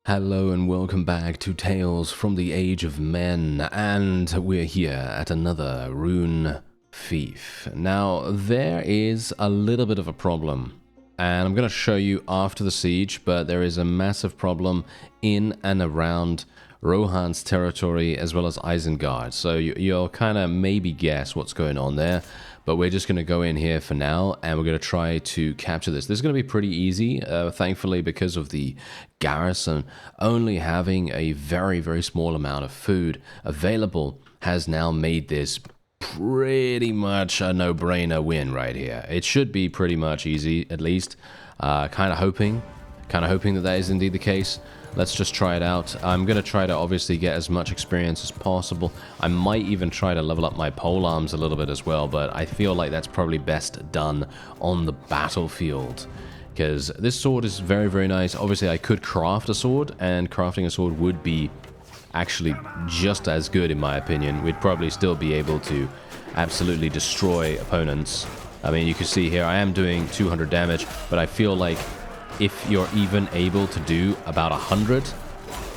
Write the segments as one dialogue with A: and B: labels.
A: Hello and welcome back to Tales from the Age of Men, and we're here at another rune fief. Now, there is a little bit of a problem, and I'm going to show you after the siege, but there is a massive problem in and around Rohan's territory as well as Isengard. So you'll kind of maybe guess what's going on there, but we're just going to go in here for now, and we're going to try to capture this. This is going to be pretty easy, thankfully, because of the garrison only having a very, very small amount of food available has now made this pretty much a no-brainer win right here. It should be pretty much easy, at least. Kind of hoping that that is indeed the case. Let's just try it out. I'm going to try to obviously get as much experience as possible. I might even try to level up my polearms a little bit as well, but I feel like that's probably best done on the battlefield, because this sword is very, very nice. Obviously, I could craft a sword, and crafting a sword would be actually just as good in my opinion. We'd probably still be able to absolutely destroy opponents. I mean, you can see here I am doing 200 damage, but I feel like if you're even able to do about 100,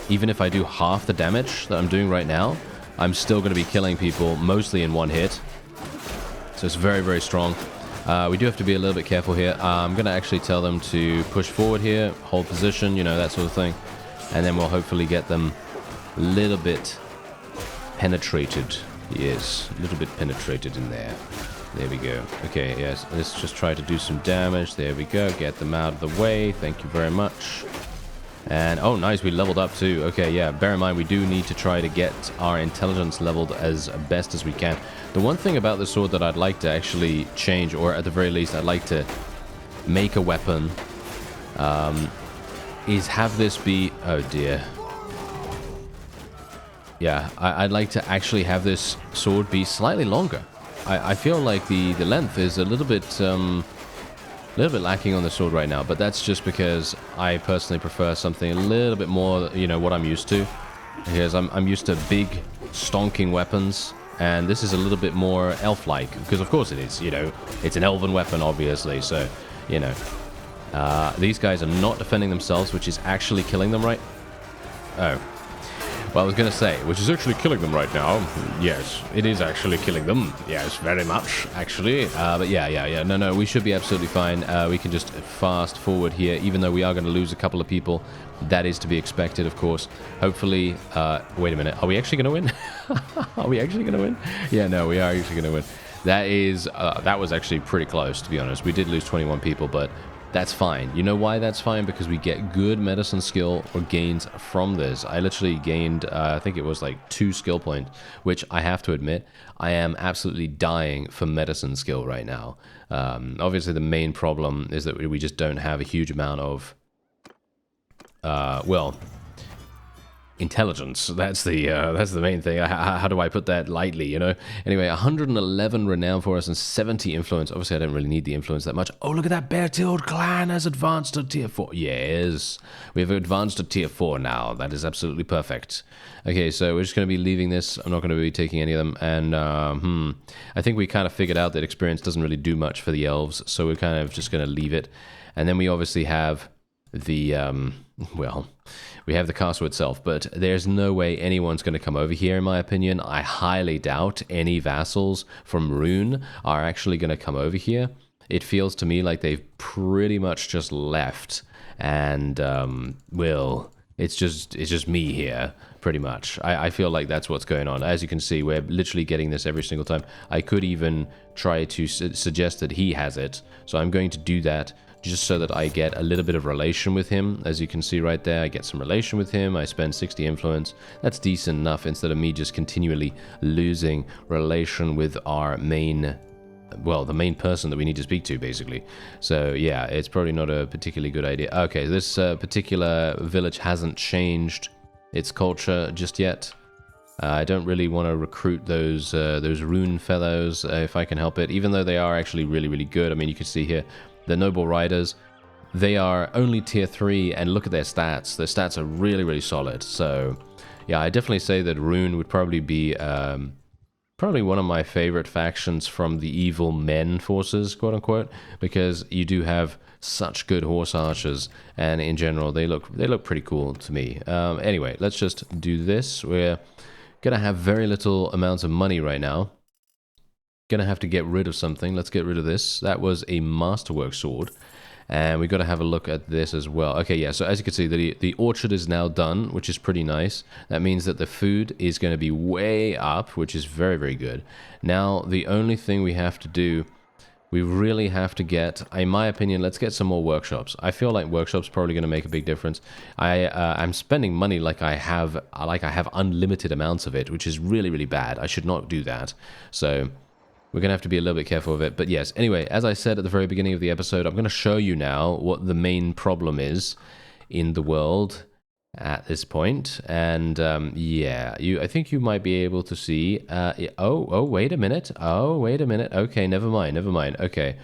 A: even if I do half the damage that I'm doing right now, I'm still going to be killing people mostly in one hit. So it's very, very strong. We do have to be a little bit careful here. I'm going to actually tell them to push forward here, hold position, you know, that sort of thing. And then we'll hopefully get them a little bit penetrated. Yes, a little bit penetrated in there. There we go. Okay, yes, let's just try to do some damage. There we go. Get them out of the way. Thank you very much. And, oh, nice, we leveled up too. Okay, yeah, bear in mind, we do need to try to get our intelligence leveled as best as we can. The one thing about the sword that I'd like to actually change, or at the very least, I'd like to make a weapon, is have this be... Oh, dear. Yeah, I'd like to actually have this sword be slightly longer. I feel like the length is a little bit lacking on the sword right now, but that's just because I personally prefer something a little bit more, you know, what I'm used to. Because I'm used to big, stonking weapons, and this is a little bit more elf-like, because of course it is, you know, it's an elven weapon, obviously, so, you know. These guys are not defending themselves, which is actually killing them, right? Oh. Well, I was going to say, which is actually killing them right now. Yes, it is actually killing them. Yes, very much, actually. But yeah. No, we should be absolutely fine. We can just fast forward here, even though we are going to lose a couple of people. That is to be expected, of course. Hopefully... wait a minute. Are we actually going to win? Are we actually going to win? Yeah, no, we are actually going to win. That is... that was actually pretty close, to be honest. We did lose 21 people, but... that's fine. You know why that's fine? Because we get good medicine skill or gains from this. I literally gained, I think it was like 2 skill points, which I have to admit, I am absolutely dying for medicine skill right now. Obviously, the main problem is that we just don't have a huge amount of, well, intelligence. That's the main thing. How do I put that lightly, you know? Anyway, 111 renown for us and 70 influence. Obviously, I don't really need the influence that much. Oh, look at that. Bear-Tilled Clan has advanced to tier 4. Yes, we have advanced to tier 4 now. That is absolutely perfect. Okay, so we're just going to be leaving this. I'm not going to be taking any of them. And, I think we kind of figured out that experience doesn't really do much for the elves, so we're kind of just going to leave it. And then we obviously have the, well... we have the castle itself, but there's no way anyone's going to come over here, in my opinion. I highly doubt any vassals from Rune are actually going to come over here. It feels to me like they've pretty much just left, and, well, it's just me here, pretty much. I feel like that's what's going on. As you can see, we're literally getting this every single time. I could even try to suggest that he has it, so I'm going to do that, just so that I get a little bit of relation with him. As you can see right there, I get some relation with him. I spend 60 influence. That's decent enough instead of me just continually losing relation with our main, well, the main person that we need to speak to, basically. So yeah, it's probably not a particularly good idea. Okay, this particular village hasn't changed its culture just yet. I don't really want to recruit those rune fellows if I can help it, even though they are actually really, really good. I mean, you can see here, the Noble Riders, they are only tier 3, and look at their stats. Their stats are really, really solid. So, yeah, I definitely say that Rune would probably be probably one of my favorite factions from the evil men forces, quote unquote, because you do have such good horse archers, and in general they look pretty cool to me. Anyway, let's just do this. We're gonna have very little amounts of money right now. Gonna have to get rid of something. Let's get rid of this. That was a masterwork sword. And we've got to have a look at this as well. Okay, yeah, so as you can see, the orchard is now done, which is pretty nice. That means that the food is going to be way up, which is very, very good. Now, the only thing we have to do, we really have to get, in my opinion, let's get some more workshops. I feel like workshops probably going to make a big difference. I'm spending money like I have unlimited amounts of it, which is really, really bad. I should not do that. So we're going to have to be a little bit careful of it. But yes, anyway, as I said at the very beginning of the episode, I'm going to show you now what the main problem is in the world at this point. And yeah, I think you might be able to see... oh, wait a minute. Oh, wait a minute. Okay, never mind. Okay.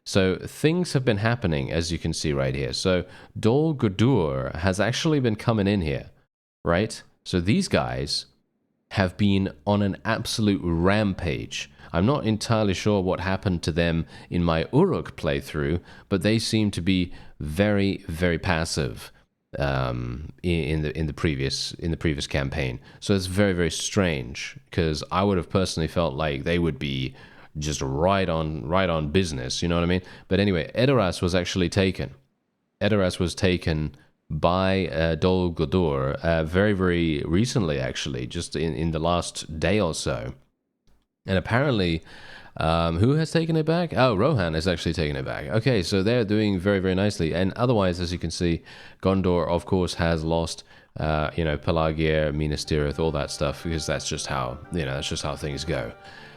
A: So things have been happening, as you can see right here. So Dol Guldur has actually been coming in here, right? So these guys have been on an absolute rampage. I'm not entirely sure what happened to them in my Uruk playthrough, but they seem to be very, very passive in the previous campaign. So it's very, very strange, because I would have personally felt like they would be just right on business. You know what I mean? But anyway, Edoras was actually taken. Edoras was taken by Dol Guldur very, very recently, actually, just in the last day or so. And apparently, who has taken it back? Oh, Rohan has actually taken it back. Okay, so they're doing very, very nicely. And otherwise, as you can see, Gondor, of course, has lost, Pelagier, Minas Tirith, all that stuff, because that's just how, that's just how things go.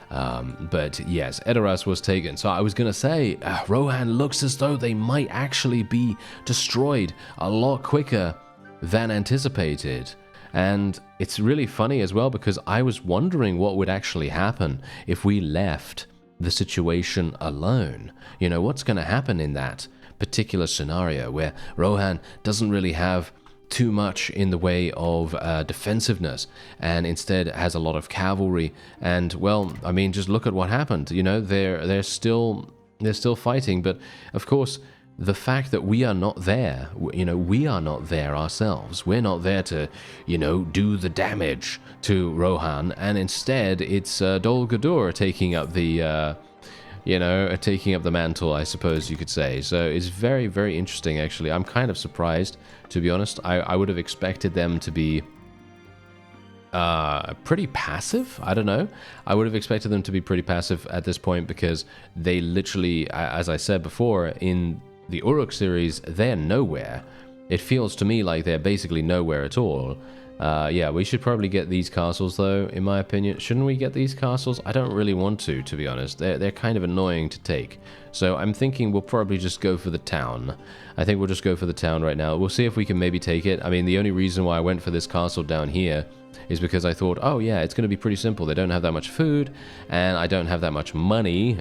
A: But yes, Edoras was taken. So I was going to say, Rohan looks as though they might actually be destroyed a lot quicker than anticipated. And it's really funny as well, because I was wondering what would actually happen if we left the situation alone. What's going to happen in that particular scenario where Rohan doesn't really have too much in the way of defensiveness, and instead has a lot of cavalry. And well, I mean, just look at what happened. They're still fighting, but of course, the fact that we are not there, we are not there ourselves. We're not there to, do the damage to Rohan, and instead it's Dol Guldur taking up the, taking up the mantle, I suppose you could say. So it's very, very interesting, actually. I'm kind of surprised, to be honest. I would have expected them to be pretty passive. I don't know. I would have expected them to be pretty passive at this point, because they literally, as I said before, in the Uruk series, they're nowhere. It feels to me like they're basically nowhere at all. Yeah, we should probably get these castles, though, in my opinion. Shouldn't we get these castles? I don't really want to be honest. They're kind of annoying to take. So I'm thinking we'll probably just go for the town. I think we'll just go for the town right now. We'll see if we can maybe take it. I mean, the only reason why I went for this castle down here is because I thought, oh yeah, it's going to be pretty simple. They don't have that much food, and I don't have that much money,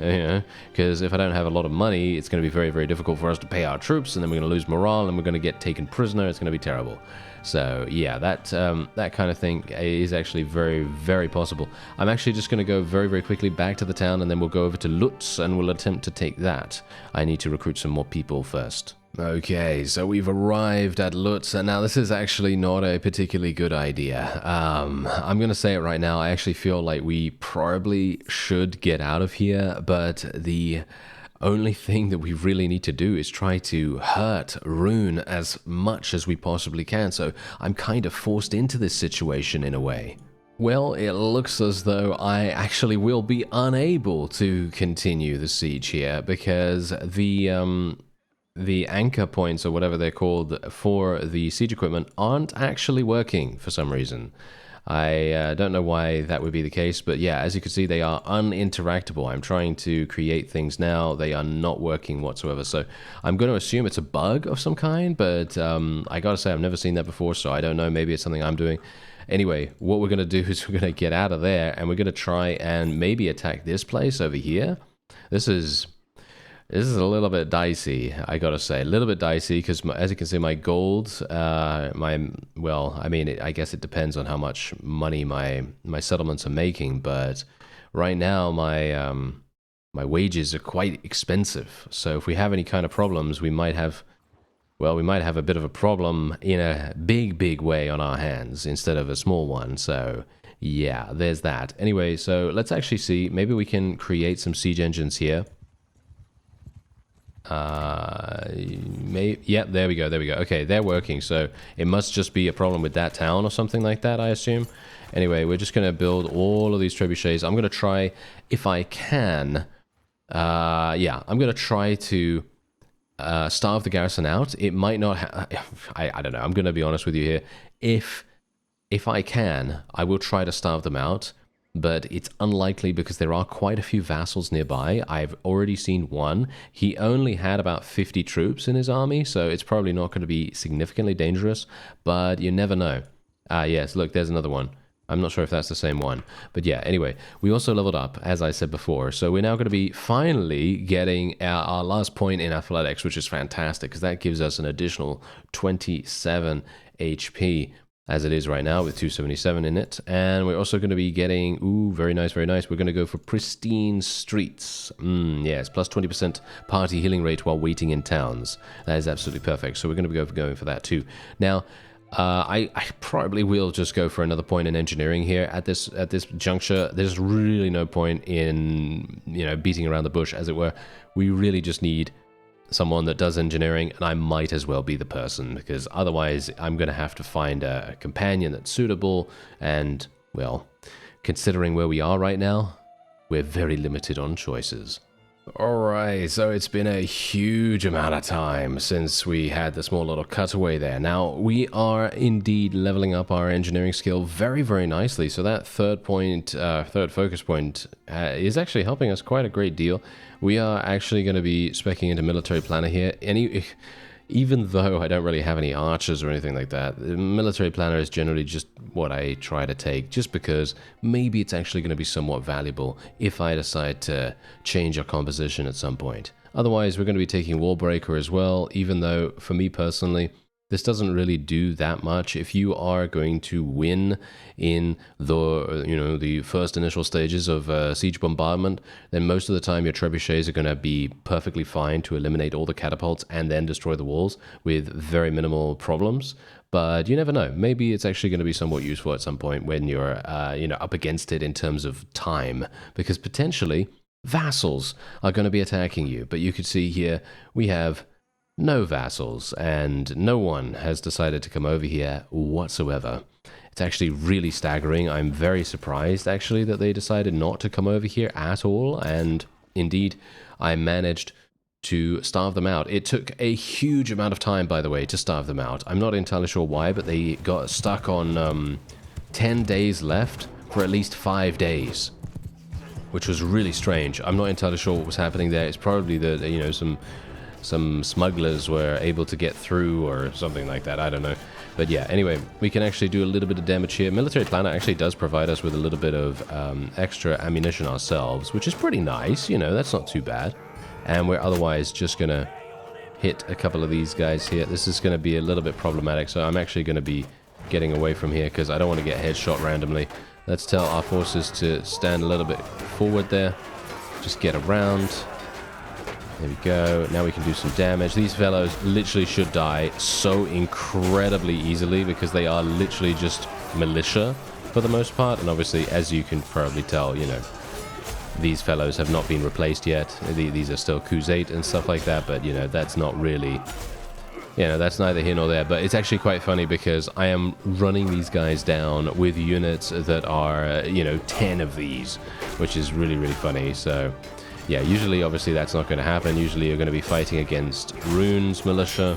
A: because if I don't have a lot of money, it's going to be very, very difficult for us to pay our troops, and then we're going to lose morale, and we're going to get taken prisoner. It's going to be terrible. So yeah, that kind of thing is actually very, very possible. I'm actually just going to go very, very quickly back to the town, and then we'll go over to Lutz, and we'll attempt to take that. I need to recruit some more people first. Okay, so we've arrived at Lutz, and now this is actually not a particularly good idea. I'm going to say it right now, I actually feel like we probably should get out of here, but the only thing that we really need to do is try to hurt Rune as much as we possibly can, so I'm kind of forced into this situation in a way. Well, it looks as though I actually will be unable to continue the siege here, because the anchor points, or whatever they're called, for the siege equipment aren't actually working for some reason. I don't know why that would be the case, but yeah, as you can see, they are uninteractable. I'm trying to create things now. They are not working whatsoever. So I'm going to assume it's a bug of some kind, but I gotta say, I've never seen that before, so I don't know. Maybe it's something I'm doing. Anyway, what we're going to do is we're going to get out of there, and we're going to try and maybe attack this place over here. This is a little bit dicey, I gotta say. A little bit dicey, because as you can see, my gold, I mean, I guess it depends on how much money my settlements are making, but right now my wages are quite expensive. So if we have any kind of problems, we might have, well, we might have a bit of a problem in a big way on our hands instead of a small one. So yeah, there's that. Anyway, so let's actually see. Maybe we can create some siege engines here. Yeah, there we go. Okay, they're working. So it must just be a problem with that town or something like that, I assume. Anyway, we're just going to build all of these trebuchets. I'm going to try, if I can, yeah, I'm going to try to starve the garrison out. It might not, I don't know. I'm going to be honest with you here. If I can, I will try to starve them out, but it's unlikely because there are quite a few vassals nearby. I've already seen one. He only had about 50 troops in his army, so it's probably not going to be significantly dangerous, but you never know. Ah, yes, look, there's another one. I'm not sure if that's the same one. But yeah, anyway, we also leveled up, as I said before. So we're now going to be finally getting our last point in athletics, which is fantastic, because that gives us an additional 27 HP, as it is right now with 277 in it. And we're also going to be getting, ooh, very nice, very nice. We're going to go for pristine streets. Yes, plus 20% party healing rate while waiting in towns. That is absolutely perfect. So we're going to be going for that too. Now, I probably will just go for another point in engineering here at this juncture. There's really no point in, you know, beating around the bush, as it were. We really just need someone that does engineering, and I might as well be the person, because otherwise I'm going to have to find a companion that's suitable, and, well, considering where we are right now, we're very limited on choices. Alright, so it's been a huge amount of time since we had the small little cutaway there. Now, we are indeed leveling up our engineering skill very nicely, so that third focus point is actually helping us quite a great deal. We are actually going to be speccing into military planner here. Even though I don't really have any archers or anything like that, the military planner is generally just what I try to take, just because maybe it's actually going to be somewhat valuable if I decide to change our composition at some point. Otherwise, we're going to be taking Wallbreaker as well, even though, for me personally, this doesn't really do that much. If you are going to win in the, you know, the first initial stages of siege bombardment, then most of the time your trebuchets are going to be perfectly fine to eliminate all the catapults and then destroy the walls with very minimal problems. But you never know. Maybe it's actually going to be somewhat useful at some point when you're, you know, up against it in terms of time, because potentially vassals are going to be attacking you. But you could see here we have no vassals, and no one has decided to come over here whatsoever. It's actually really staggering. I'm very surprised, actually, that they decided not to come over here at all, and indeed, I managed to starve them out. It took a huge amount of time, by the way, to starve them out. I'm not entirely sure why, but they got stuck on 10 days left for at least 5 days, which was really strange. I'm not entirely sure what was happening there. It's probably that, you know, some smugglers were able to get through or something like that. I don't know. But yeah, anyway, we can actually do a little bit of damage here. Military Planner actually does provide us with a little bit of extra ammunition ourselves, which is pretty nice. You know, that's not too bad. And we're otherwise just going to hit a couple of these guys here. This is going to be a little bit problematic, so I'm actually going to be getting away from here because I don't want to get headshot randomly. Let's tell our forces to stand a little bit forward there. Just get around. There we go. Now we can do some damage. These fellows literally should die so incredibly easily because they are literally just militia for the most part. And obviously, as you can probably tell, you know, these fellows have not been replaced yet. These are still Khuzait and stuff like that. But, you know, that's not really, you know, that's neither here nor there. But it's actually quite funny because I am running these guys down with units that are, you know, 10 of these, which is really funny. So yeah, usually, obviously, that's not going to happen. Usually, you're going to be fighting against Rune's militia.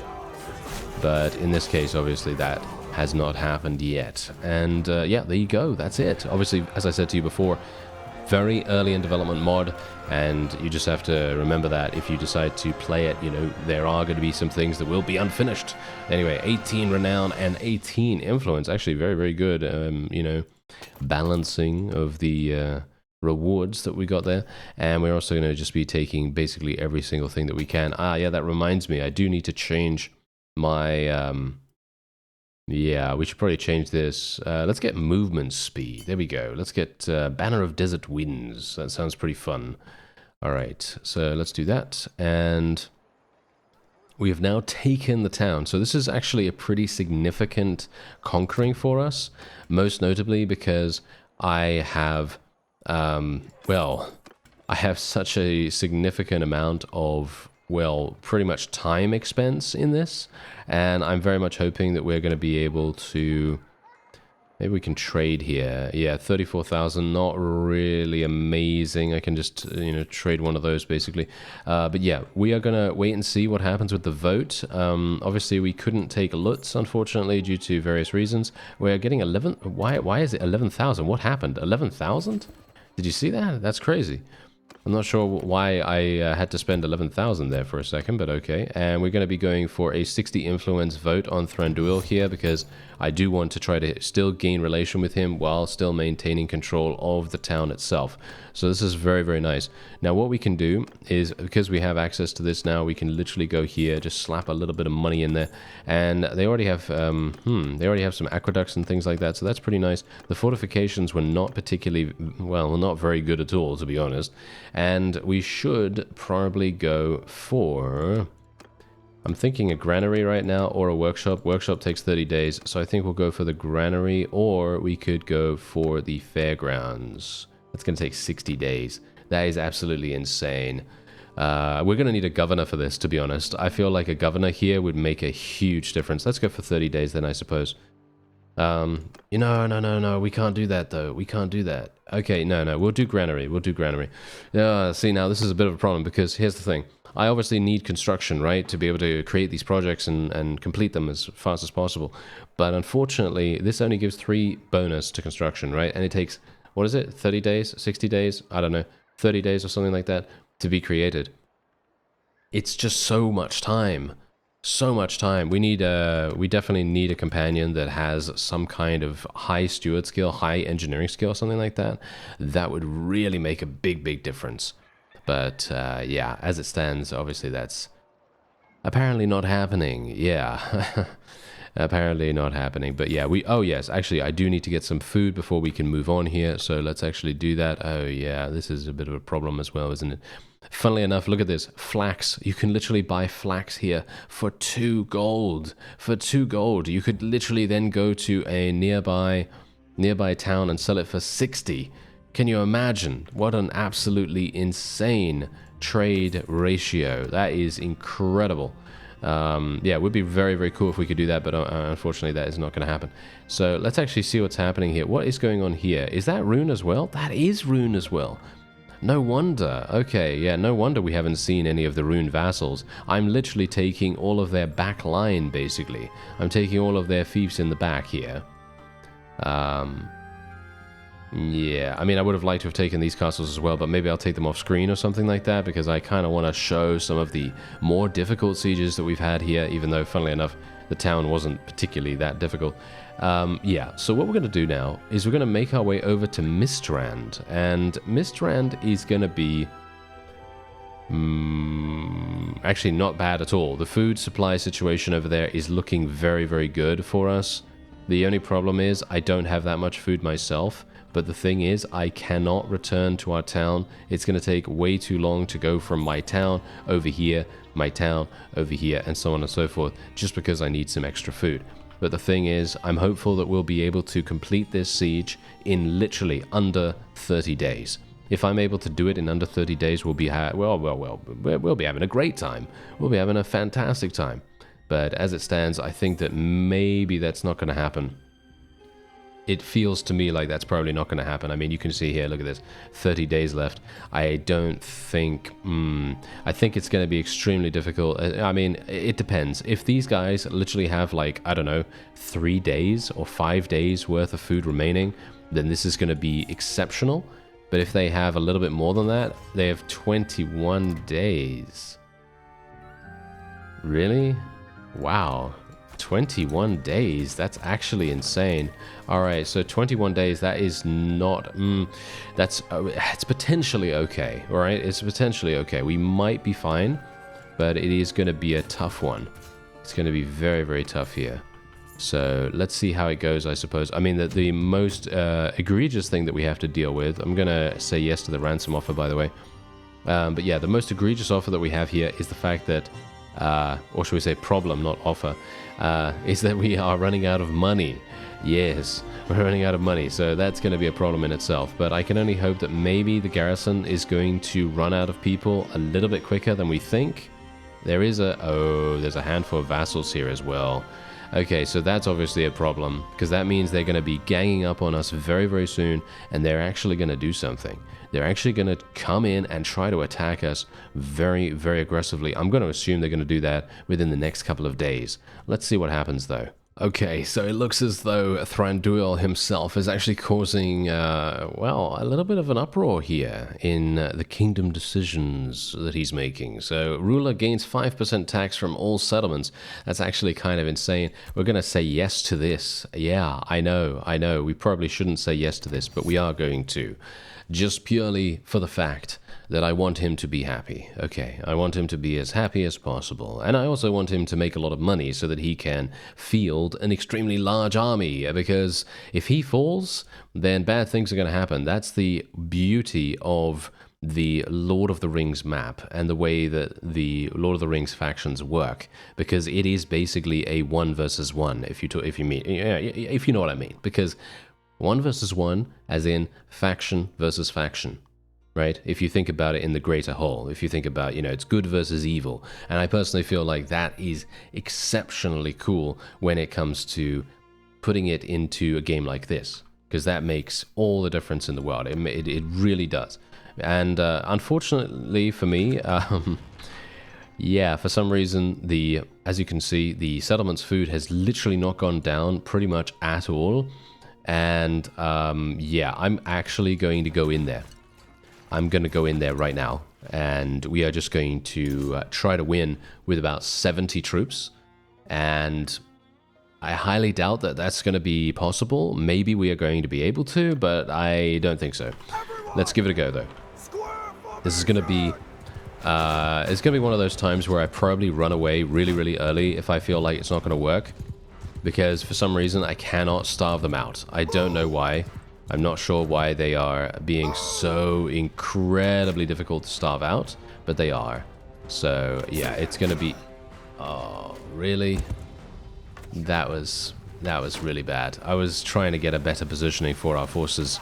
A: But in this case, obviously, that has not happened yet. And yeah, there you go. That's it. Obviously, as I said to you before, very early in development mod. And you just have to remember that if you decide to play it, you know, there are going to be some things that will be unfinished. Anyway, 18 renown and 18 influence. Actually, very good, you know, balancing of the rewards that we got there. And we're also going to just be taking basically every single thing that we can. Ah, yeah, that reminds me, I do need to change my Yeah, we should probably change this. Let's get movement speed. There we go. Let's get Banner of Desert Winds. That sounds pretty fun. All right, so let's do that. And we have now taken the town. So this is actually a pretty significant conquering for us, most notably because I have, well, I have such a significant amount of, well, pretty much time expense in this, and I'm very much hoping that we're going to be able to, maybe we can trade here. Yeah, 34,000, not really amazing. I can just, you know, trade one of those basically. But yeah, we are going to wait and see what happens with the vote. Obviously, we couldn't take LUTs, unfortunately, due to various reasons. We're getting 11, why is it 11,000? What happened? 11,000? Did you see that? That's crazy. I'm not sure why I had to spend 11,000 there for a second, but okay. And we're going to be going for a 60 influence vote on Thranduil here because I do want to try to still gain relation with him while still maintaining control of the town itself. So this is very, very nice. Now what we can do is, because we have access to this now, we can literally go here, just slap a little bit of money in there. And they already have, they already have some aqueducts and things like that, so that's pretty nice. The fortifications were not particularly, well, not very good at all, to be honest. And we should probably go for, I'm thinking a granary right now or a workshop. Workshop takes 30 days, so I think we'll go for the granary, or we could go for the fairgrounds. That's going to take 60 days. That is absolutely insane. We're going to need a governor for this, to be honest. I feel like a governor here would make a huge difference. Let's go for 30 days then, I suppose. You know, no, we can't do that though. We can't do that. Okay, no, we'll do granary. We'll do granary. See, now this is a bit of a problem because here's the thing. I obviously need construction, right, to be able to create these projects and complete them as fast as possible. But unfortunately, this only gives 3 bonus to construction, right? And it takes, what is it, 30 days, 60 days? I don't know, 30 days or something like that to be created. It's just so much time. So much time. We definitely need a companion that has some kind of high steward skill, high engineering skill, something like that. That would really make a big difference. But yeah, as it stands, obviously that's apparently not happening. Yeah. Apparently not happening. But yeah, oh yes, actually I do need to get some food before we can move on here. So let's actually do that. Oh yeah, this is a bit of a problem as well, isn't it? Funnily enough, look at this. Flax. You can literally buy flax here for 2 gold. For 2 gold. You could literally then go to a nearby town and sell it for 60. Can you imagine? What an absolutely insane trade ratio. That is incredible. Yeah, it would be very cool if we could do that, but unfortunately that is not going to happen. So let's actually see what's happening here. What is going on here? Is that rune as well? That is rune as well. No wonder. Okay, yeah, no wonder we haven't seen any of the rune vassals. I'm literally taking all of their back line, basically. I'm taking all of their fiefs in the back here. Yeah, I mean, I would have liked to have taken these castles as well, but maybe I'll take them off screen or something like that, because I kind of want to show some of the more difficult sieges that we've had here, even though, funnily enough, the town wasn't particularly that difficult. Yeah, so what we're going to do now is we're going to make our way over to Mistrand, and Mistrand is going to be actually not bad at all. The food supply situation over there is looking very good for us. The only problem is I don't have that much food myself, but the thing is I cannot return to our town. It's going to take way too long to go from my town over here, my town over here, and so on and so forth, just because I need some extra food. But the thing is, I'm hopeful that we'll be able to complete this siege in literally under 30 days. If I'm able to do it in under 30 days, we'll be we'll be having a great time. We'll be having a fantastic time. But as it stands, I think that maybe that's not going to happen. It feels to me like that's probably not going to happen. I mean, you can see here, look at this, 30 days left. I don't think, I think it's going to be extremely difficult. I mean, it depends. If these guys literally have like, I don't know, 3 days or 5 days worth of food remaining, then this is going to be exceptional. But if they have a little bit more than that, they have 21 days. Really? Wow. 21 days, that's actually insane. All right, so 21 days, that is not, that's, it's potentially okay, all right? It's potentially okay. We might be fine, but it is going to be a tough one. It's going to be very tough here. So let's see how it goes, I suppose. I mean, the most egregious thing that we have to deal with, I'm going to say yes to the ransom offer, by the way. But yeah, the most egregious offer that we have here is the fact that, or should we say problem, not offer, is that we are running out of money. Yes, we're running out of money, so that's going to be a problem in itself. But I can only hope that maybe the garrison is going to run out of people a little bit quicker than we think. There's a handful of vassals here as well. Okay, so that's obviously a problem, because that means they're going to be ganging up on us very, very soon, and they're actually going to do something. They're actually going to come in and try to attack us very, very aggressively. I'm going to assume they're going to do that within the next couple of days. Let's see what happens, though. Okay, so it looks as though Thranduil himself is actually causing, well, a little bit of an uproar here in the kingdom decisions that he's making. So, ruler gains 5% tax from all settlements. That's actually kind of insane. We're going to say yes to this. Yeah, I know. We probably shouldn't say yes to this, but we are going to. Just purely for the fact that I want him to be happy. Okay, I want him to be as happy as possible. And I also want him to make a lot of money so that he can field an extremely large army. Because if he falls, then bad things are going to happen. That's the beauty of the Lord of the Rings map and the way that the Lord of the Rings factions work. Because it is basically a 1 versus 1, if you know what I mean. Because 1 versus 1, as in faction versus faction. Right? If you think about it in the greater whole, if you think about, it's good versus evil. And I personally feel like that is exceptionally cool when it comes to putting it into a game like this, because that makes all the difference in the world. It really does. And unfortunately for me, yeah, for some reason, as you can see, the settlement's food has literally not gone down pretty much at all. And yeah, I'm actually going to go in there. I'm going to go in there right now, and we are just going to try to win with about 70 troops, and I highly doubt that that's going to be possible. Maybe we are going to be able to, but I don't think so. Let's give it a go, though. This is going to be, it's going to be one of those times where I probably run away really, really early if I feel like it's not going to work, because for some reason I cannot starve them out. I don't know why. I'm not sure why they are being so incredibly difficult to starve out, but they are. So, yeah, it's going to be... Oh, really? That was really bad. I was trying to get a better positioning for our forces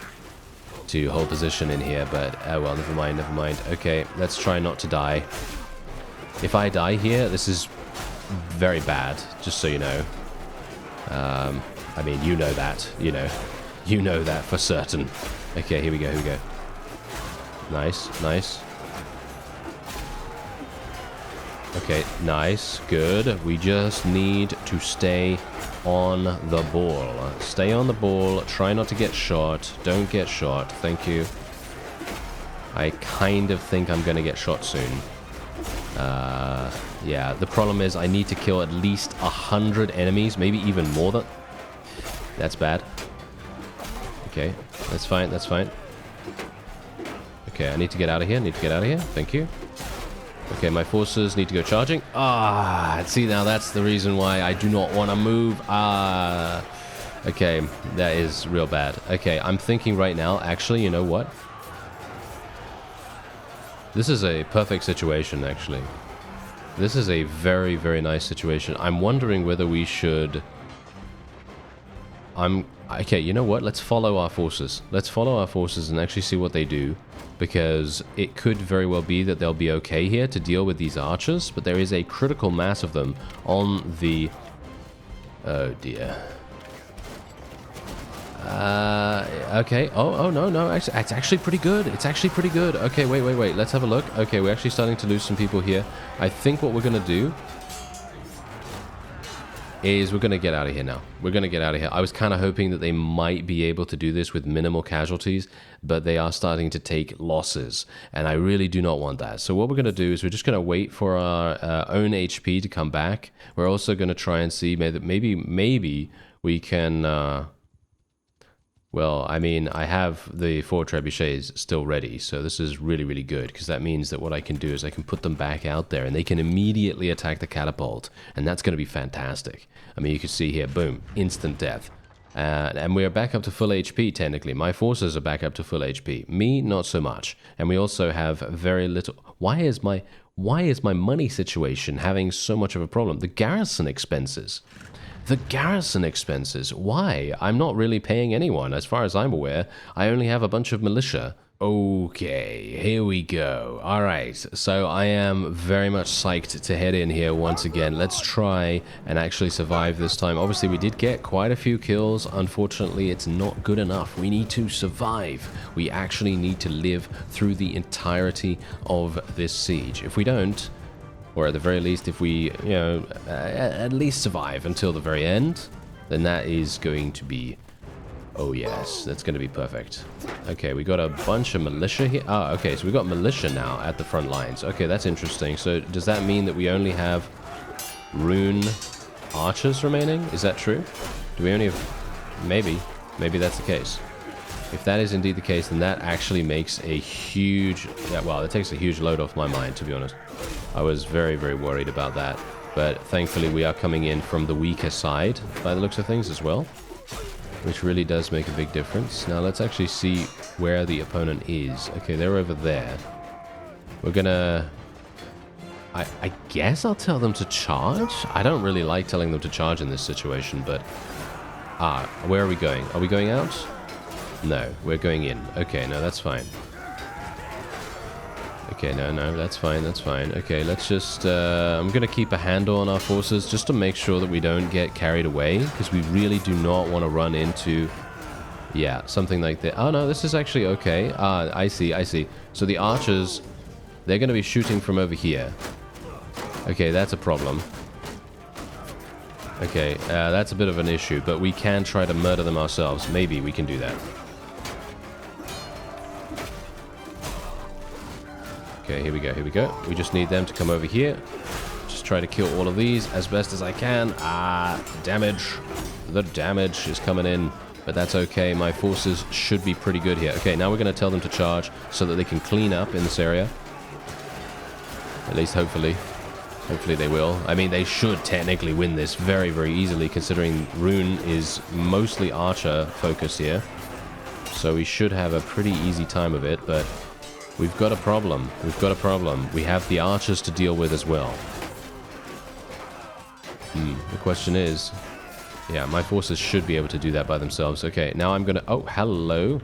A: to hold position in here, but, oh well, never mind. Okay, let's try not to die. If I die here, this is very bad, just so you know. I mean, you know that, You know that for certain. Okay, here we go. Nice. Okay, nice, good. We just need to stay on the ball. Stay on the ball, try not to get shot. Don't get shot, thank you. I kind of think I'm gonna get shot soon. Yeah, the problem is I need to kill at least 100 enemies, maybe even more than... That's bad. Okay, that's fine. Okay, I need to get out of here, thank you. Okay, my forces need to go charging. See, now that's the reason why I do not want to move. Okay, that is real bad. Okay, I'm thinking right now, actually, you know what? This is a perfect situation, actually. This is a very, very nice situation. I'm wondering whether we should... Okay, you know what? Let's follow our forces. Let's follow our forces and actually see what they do. Because it could very well be that they'll be okay here to deal with these archers. But there is a critical mass of them on the... Oh, dear. Okay. Oh, no. It's actually pretty good. Okay, wait. Let's have a look. Okay, we're actually starting to lose some people here. I think what we're going to do is we're going to get out of here now. I was kind of hoping that they might be able to do this with minimal casualties, but they are starting to take losses, and I really do not want that. So what we're going to do is we're just going to wait for our own HP to come back. We're also going to try and see maybe we can... Well, I mean, I have the 4 trebuchets still ready, so this is really, really good, because that means that what I can do is I can put them back out there, and they can immediately attack the catapult, and that's going to be fantastic. I mean, you can see here, boom, instant death. And we're back up to full HP, technically. My forces are back up to full HP. Me, not so much. And we also have very little... Why is my money situation having so much of a problem? The garrison expenses. The garrison expenses. Why? I'm not really paying anyone. As far as I'm aware, I only have a bunch of militia. Okay, here we go. All right, so I am very much psyched to head in here once again. Let's try and actually survive this time. Obviously, we did get quite a few kills. Unfortunately, it's not good enough. We need to survive. We actually need to live through the entirety of this siege. If we don't, or at the very least, if we, you know, at least survive until the very end, then that is going to be... Oh yes, that's going to be perfect. Okay, we got a bunch of militia here. Ah, okay, so we got militia now at the front lines. Okay, that's interesting. So does that mean that we only have rune archers remaining? Is that true? Do we only have... Maybe that's the case. If that is indeed the case, then that actually makes a huge... Yeah, well, it takes a huge load off my mind, to be honest. I was very, very worried about that. But thankfully, we are coming in from the weaker side, by the looks of things as well, which really does make a big difference. Now, let's actually see where the opponent is. Okay, they're over there. We're gonna... I guess I'll tell them to charge? I don't really like telling them to charge in this situation, but... Ah, where are we going? Are we going out? No, we're going in. Okay, no, that's fine. Okay, no, that's fine, that's fine. Okay, let's just... I'm going to keep a handle on our forces just to make sure that we don't get carried away, because we really do not want to run into... Yeah, something like that. Oh, no, this is actually okay. Ah, I see. So the archers, they're going to be shooting from over here. Okay, that's a problem. Okay, that's a bit of an issue, but we can try to murder them ourselves. Maybe we can do that. Okay, here we go. We just need them to come over here. Just try to kill all of these as best as I can. Ah, damage. The damage is coming in, but that's okay. My forces should be pretty good here. Okay, now we're going to tell them to charge so that they can clean up in this area. At least hopefully. Hopefully they will. I mean, they should technically win this very, very easily, considering Rune is mostly archer focused here. So we should have a pretty easy time of it, but... We've got a problem. We have the archers to deal with as well. The question is... Yeah, my forces should be able to do that by themselves. Okay, now I'm gonna... Oh, hello.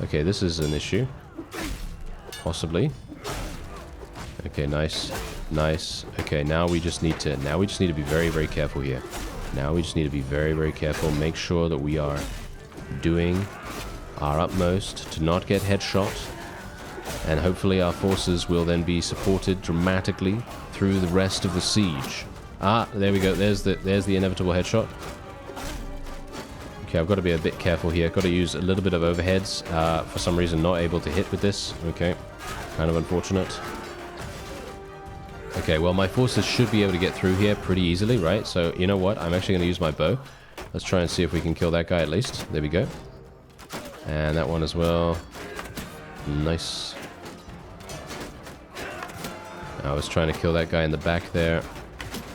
A: Okay, this is an issue. Possibly. Okay, nice. Okay, now we just need to be very, very careful here. Very careful. Make sure that we are doing our utmost to not get headshot. And hopefully our forces will then be supported dramatically through the rest of the siege. Ah, there we go. There's the inevitable headshot. Okay, I've got to be a bit careful here. Got to use a little bit of overheads. For some reason, not able to hit with this. Okay, kind of unfortunate. Okay, well, my forces should be able to get through here pretty easily, right? So, you know what? I'm actually going to use my bow. Let's try and see if we can kill that guy at least. There we go. And that one as well. Nice. I was trying to kill that guy in the back there.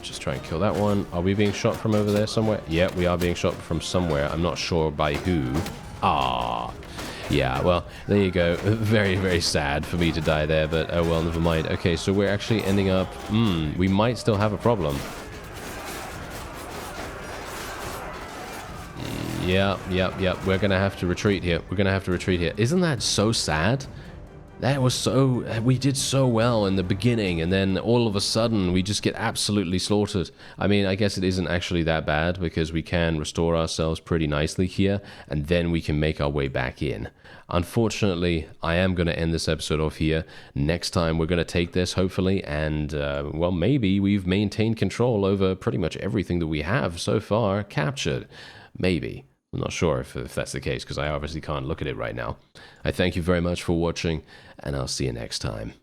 A: Just try and kill that one. Are we being shot from over there somewhere? Yeah, we are being shot from somewhere. I'm not sure by who. Ah. Yeah, well, there you go. Very, very sad for me to die there, but oh well, never mind. Okay, so we're actually ending up... we might still have a problem. Yeah. We're going to have to retreat here. Isn't that so sad? That was so... We did so well in the beginning, and then all of a sudden, we just get absolutely slaughtered. I mean, I guess it isn't actually that bad, because we can restore ourselves pretty nicely here, and then we can make our way back in. Unfortunately, I am going to end this episode off here. Next time, we're going to take this, hopefully, and, well, maybe we've maintained control over pretty much everything that we have so far captured. Maybe. I'm not sure if that's the case, because I obviously can't look at it right now. I thank you very much for watching, and I'll see you next time.